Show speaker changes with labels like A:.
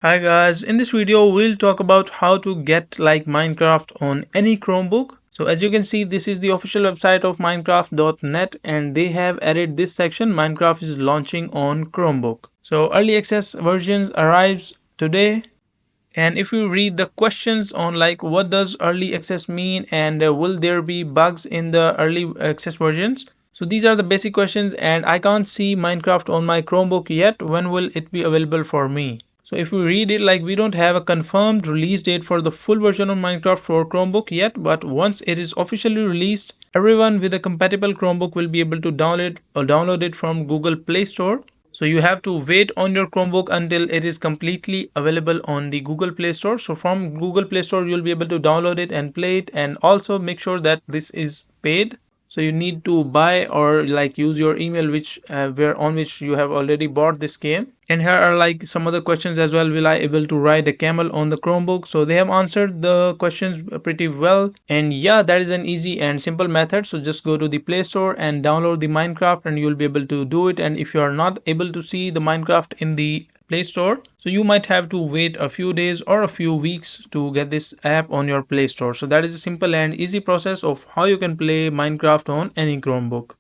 A: Hi guys, in this video we'll talk about how to get like Minecraft on any Chromebook. So as you can see, this is the official website of minecraft.net and they have added this section: Minecraft is launching on Chromebook. So early access versions arrives today, and if you read the questions on like what does early access mean and will there be bugs in the early access versions, so these are the basic questions and I can't see Minecraft on my Chromebook yet. When will it be available for me? So if we read it, like we don't have a confirmed release date for the full version of Minecraft for Chromebook yet, but once it is officially released, everyone with a compatible Chromebook will be able to download it from Google Play Store. So you have to wait on your Chromebook until it is completely available on the Google Play Store. So from Google Play Store, you'll be able to download it and play it, and also make sure that this is paid. So you need to buy or like use your email which you have already bought this game. And here are like some other questions as well. Will I able to ride a camel on the Chromebook? So they have answered the questions pretty well. And yeah, that is an easy and simple method. So just go to the Play Store and download the Minecraft and you'll be able to do it. And if you are not able to see the Minecraft in the Play Store, so you might have to wait a few days or a few weeks to get this app on your Play Store. So that is a simple and easy process of how you can play Minecraft on any Chromebook.